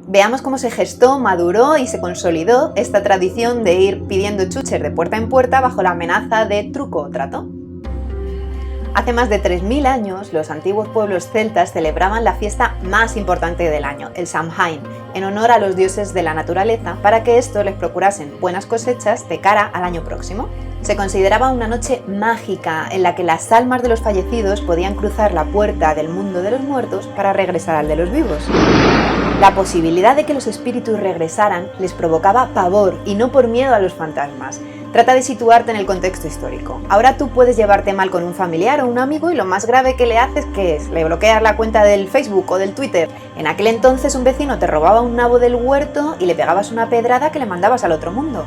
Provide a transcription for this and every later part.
Veamos cómo se gestó, maduró y se consolidó esta tradición de ir pidiendo chuches de puerta en puerta bajo la amenaza de truco o trato. Hace más de 3000 años, los antiguos pueblos celtas celebraban la fiesta más importante del año, el Samhain, en honor a los dioses de la naturaleza, para que estos les procurasen buenas cosechas de cara al año próximo. Se consideraba una noche mágica en la que las almas de los fallecidos podían cruzar la puerta del mundo de los muertos para regresar al de los vivos. La posibilidad de que los espíritus regresaran les provocaba pavor y no por miedo a los fantasmas. Trata de situarte en el contexto histórico. Ahora tú puedes llevarte mal con un familiar o un amigo y lo más grave que le haces, ¿qué es? Le bloqueas la cuenta del Facebook o del Twitter. En aquel entonces un vecino te robaba un nabo del huerto y le pegabas una pedrada que le mandabas al otro mundo.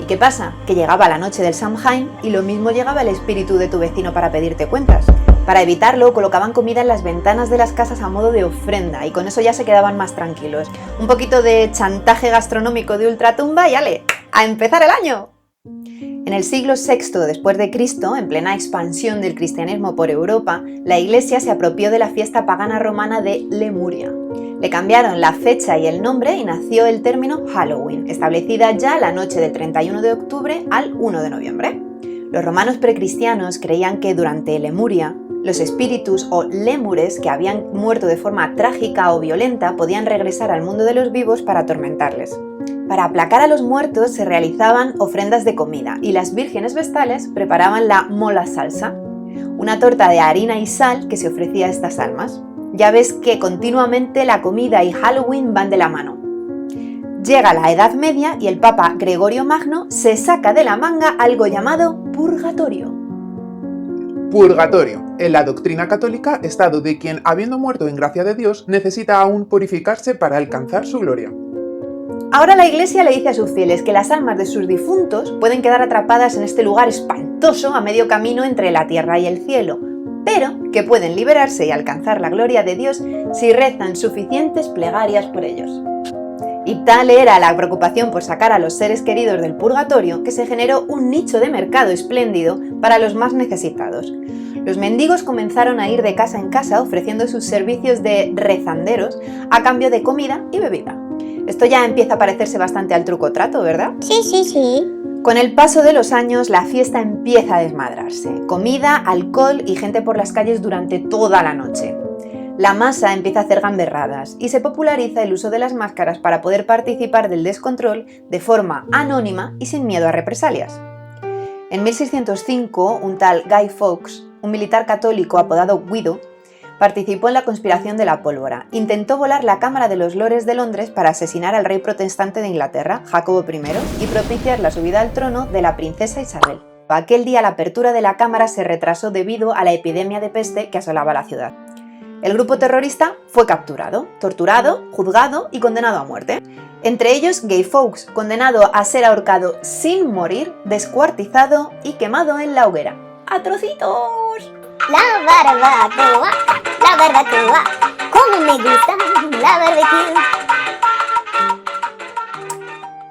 ¿Y qué pasa? Que llegaba la noche del Samhain y lo mismo llegaba el espíritu de tu vecino para pedirte cuentas. Para evitarlo, colocaban comida en las ventanas de las casas a modo de ofrenda y con eso ya se quedaban más tranquilos. Un poquito de chantaje gastronómico de ultratumba y ¡ale! ¡A empezar el año! En el siglo VI después de Cristo, en plena expansión del cristianismo por Europa, la Iglesia se apropió de la fiesta pagana romana de Lemuria. Le cambiaron la fecha y el nombre y nació el término Halloween, establecida ya la noche del 31 de octubre al 1 de noviembre. Los romanos precristianos creían que durante Lemuria, los espíritus o lémures que habían muerto de forma trágica o violenta podían regresar al mundo de los vivos para atormentarles. Para aplacar a los muertos se realizaban ofrendas de comida y las vírgenes vestales preparaban la mola salsa, una torta de harina y sal que se ofrecía a estas almas. Ya ves que continuamente la comida y Halloween van de la mano. Llega la Edad Media y el Papa Gregorio Magno se saca de la manga algo llamado purgatorio. Purgatorio. En la doctrina católica, estado de quien, habiendo muerto en gracia de Dios, necesita aún purificarse para alcanzar su gloria. Ahora la Iglesia le dice a sus fieles que las almas de sus difuntos pueden quedar atrapadas en este lugar espantoso a medio camino entre la tierra y el cielo, pero que pueden liberarse y alcanzar la gloria de Dios si rezan suficientes plegarias por ellos. Y tal era la preocupación por sacar a los seres queridos del purgatorio que se generó un nicho de mercado espléndido para los más necesitados. Los mendigos comenzaron a ir de casa en casa ofreciendo sus servicios de rezanderos a cambio de comida y bebida. Esto ya empieza a parecerse bastante al truco trato, ¿verdad? Sí. Con el paso de los años, la fiesta empieza a desmadrarse. Comida, alcohol y gente por las calles durante toda la noche. La masa empieza a hacer gamberradas y se populariza el uso de las máscaras para poder participar del descontrol de forma anónima y sin miedo a represalias. En 1605, un tal Guy Fawkes, un militar católico apodado Guido, participó en la conspiración de la pólvora. Intentó volar la Cámara de los Lores de Londres para asesinar al rey protestante de Inglaterra, Jacobo I, y propiciar la subida al trono de la princesa Isabel. Aquel día la apertura de la Cámara se retrasó debido a la epidemia de peste que asolaba la ciudad. El grupo terrorista fue capturado, torturado, juzgado y condenado a muerte. Entre ellos, Guy Fawkes, condenado a ser ahorcado sin morir, descuartizado y quemado en la hoguera. ¡A trocitos! La barbacoa, como me gusta la barbecue.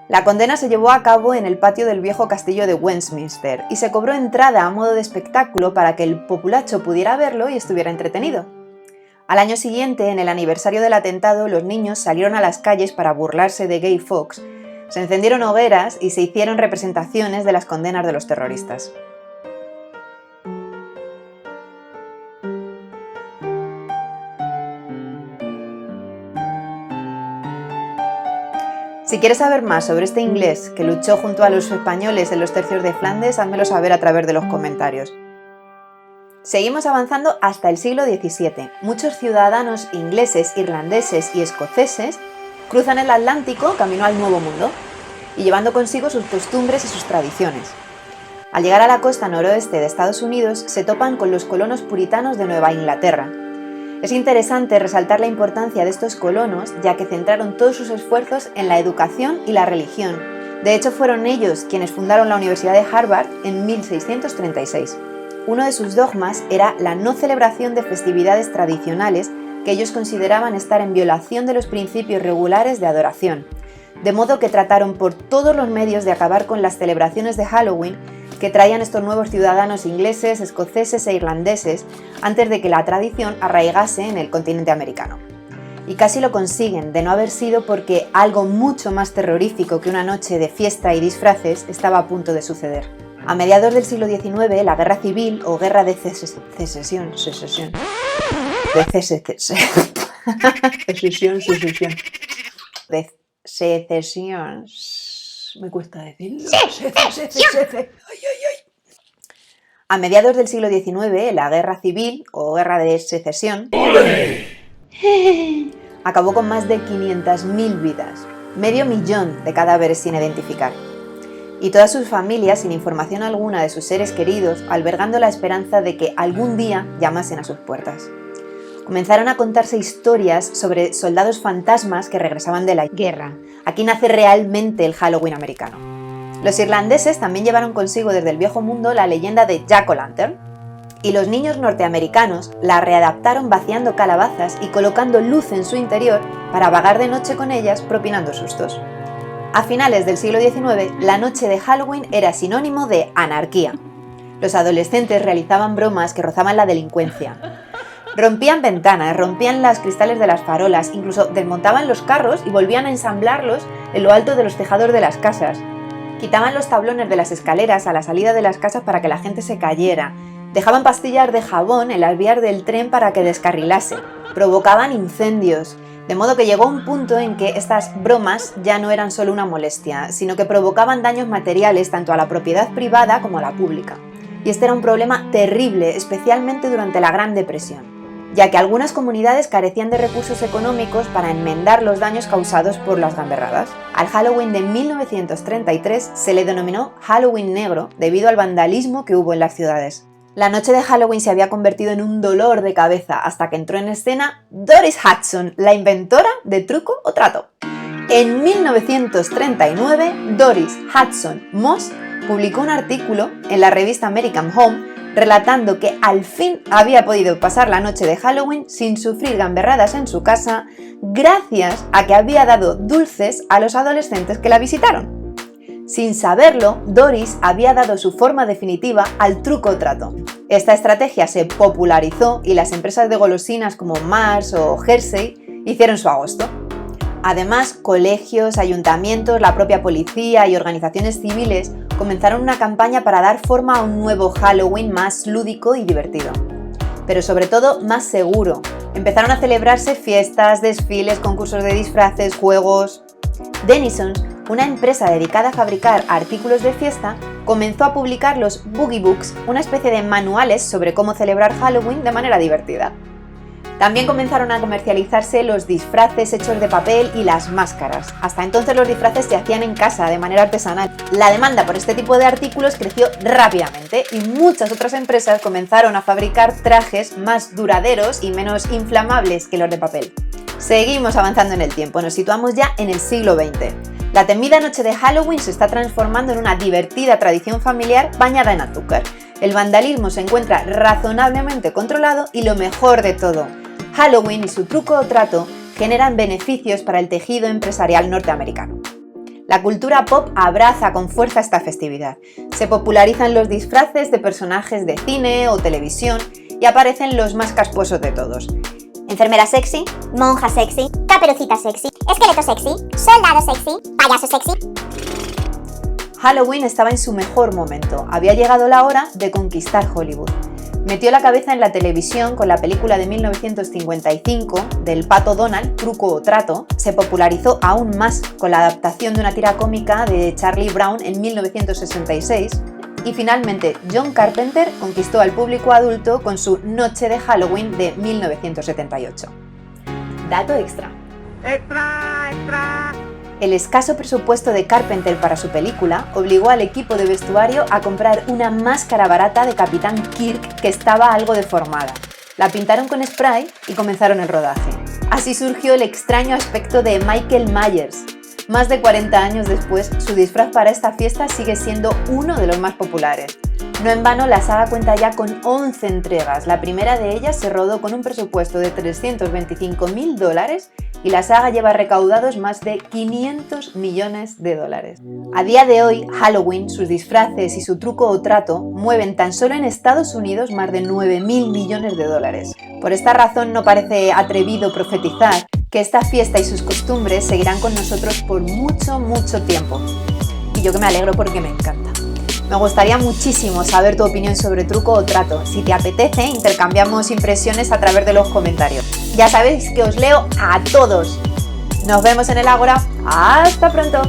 La condena se llevó a cabo en el patio del viejo castillo de Westminster y se cobró entrada a modo de espectáculo para que el populacho pudiera verlo y estuviera entretenido. Al año siguiente, en el aniversario del atentado, los niños salieron a las calles para burlarse de Guy Fawkes, se encendieron hogueras y se hicieron representaciones de las condenas de los terroristas. Si quieres saber más sobre este inglés que luchó junto a los españoles en los tercios de Flandes, házmelo saber a través de los comentarios. Seguimos avanzando hasta el siglo XVII. Muchos ciudadanos ingleses, irlandeses y escoceses cruzan el Atlántico camino al Nuevo Mundo y llevando consigo sus costumbres y sus tradiciones. Al llegar a la costa noroeste de Estados Unidos, se topan con los colonos puritanos de Nueva Inglaterra. Es interesante resaltar la importancia de estos colonos, ya que centraron todos sus esfuerzos en la educación y la religión. De hecho, fueron ellos quienes fundaron la Universidad de Harvard en 1636. Uno de sus dogmas era la no celebración de festividades tradicionales que ellos consideraban estar en violación de los principios regulares de adoración, de modo que trataron por todos los medios de acabar con las celebraciones de Halloween que traían estos nuevos ciudadanos ingleses, escoceses e irlandeses antes de que la tradición arraigase en el continente americano. Y casi lo consiguen, de no haber sido porque algo mucho más terrorífico que una noche de fiesta y disfraces estaba a punto de suceder. A mediados del siglo XIX, la guerra civil o guerra de secesión. Me cuesta decirlo. A mediados del siglo XIX, la guerra civil o guerra de secesión acabó con más de 500.000 vidas, 500.000 de cadáveres sin identificar, y todas sus familias sin información alguna de sus seres queridos, albergando la esperanza de que algún día llamasen a sus puertas. Comenzaron a contarse historias sobre soldados fantasmas que regresaban de la guerra. Aquí nace realmente el Halloween americano. Los irlandeses también llevaron consigo desde el viejo mundo la leyenda de Jack-o'-lantern, y los niños norteamericanos la readaptaron vaciando calabazas y colocando luz en su interior para vagar de noche con ellas propinando sustos. A finales del siglo XIX, la noche de Halloween era sinónimo de anarquía. Los adolescentes realizaban bromas que rozaban la delincuencia. Rompían ventanas, rompían los cristales de las farolas, incluso desmontaban los carros y volvían a ensamblarlos en lo alto de los tejados de las casas. Quitaban los tablones de las escaleras a la salida de las casas para que la gente se cayera. Dejaban pastillas de jabón en las vías del tren para que descarrilase. Provocaban incendios. De modo que llegó un punto en que estas bromas ya no eran solo una molestia, sino que provocaban daños materiales tanto a la propiedad privada como a la pública. Y este era un problema terrible, especialmente durante la Gran Depresión, ya que algunas comunidades carecían de recursos económicos para enmendar los daños causados por las gamberradas. Al Halloween de 1933 se le denominó Halloween negro debido al vandalismo que hubo en las ciudades. La noche de Halloween se había convertido en un dolor de cabeza hasta que entró en escena Doris Hudson, la inventora de truco o trato. En 1939, Doris Hudson Moss publicó un artículo en la revista American Home relatando que al fin había podido pasar la noche de Halloween sin sufrir gamberradas en su casa gracias a que había dado dulces a los adolescentes que la visitaron. Sin saberlo, Doris había dado su forma definitiva al truco o trato. Esta estrategia se popularizó y las empresas de golosinas como Mars o Hershey hicieron su agosto. Además, colegios, ayuntamientos, la propia policía y organizaciones civiles comenzaron una campaña para dar forma a un nuevo Halloween más lúdico y divertido, pero sobre todo más seguro. Empezaron a celebrarse fiestas, desfiles, concursos de disfraces, juegos. Denison's, una empresa dedicada a fabricar artículos de fiesta, comenzó a publicar los Boogie Books, una especie de manuales sobre cómo celebrar Halloween de manera divertida. También comenzaron a comercializarse los disfraces hechos de papel y las máscaras. Hasta entonces los disfraces se hacían en casa de manera artesanal. La demanda por este tipo de artículos creció rápidamente y muchas otras empresas comenzaron a fabricar trajes más duraderos y menos inflamables que los de papel. Seguimos avanzando en el tiempo, nos situamos ya en el siglo XX. La temida noche de Halloween se está transformando en una divertida tradición familiar bañada en azúcar. El vandalismo se encuentra razonablemente controlado y lo mejor de todo, Halloween y su truco o trato generan beneficios para el tejido empresarial norteamericano. La cultura pop abraza con fuerza esta festividad. Se popularizan los disfraces de personajes de cine o televisión y aparecen los más casposos de todos. Enfermera sexy, monja sexy, caperucita sexy, esqueleto sexy, soldado sexy, payaso sexy. Halloween estaba en su mejor momento. Había llegado la hora de conquistar Hollywood. Metió la cabeza en la televisión con la película de 1955 del Pato Donald, Truco o Trato. Se popularizó aún más con la adaptación de una tira cómica de Charlie Brown en 1966. Y finalmente, John Carpenter conquistó al público adulto con su Noche de Halloween de 1978. Dato extra. ¡Extra, extra! El escaso presupuesto de Carpenter para su película obligó al equipo de vestuario a comprar una máscara barata de Capitán Kirk que estaba algo deformada. La pintaron con spray y comenzaron el rodaje. Así surgió el extraño aspecto de Michael Myers. Más de 40 años después, su disfraz para esta fiesta sigue siendo uno de los más populares. No en vano, la saga cuenta ya con 11 entregas. La primera de ellas se rodó con un presupuesto de $325.000 y la saga lleva recaudados más de $500 millones. A día de hoy, Halloween, sus disfraces y su truco o trato mueven tan solo en Estados Unidos más de $9.000 millones. Por esta razón no parece atrevido profetizar que esta fiesta y sus costumbres seguirán con nosotros por mucho, mucho tiempo. Y yo que me alegro porque me encanta. Me gustaría muchísimo saber tu opinión sobre truco o trato. Si te apetece, intercambiamos impresiones a través de los comentarios. Ya sabéis que os leo a todos. Nos vemos en el Ágora. ¡Hasta pronto!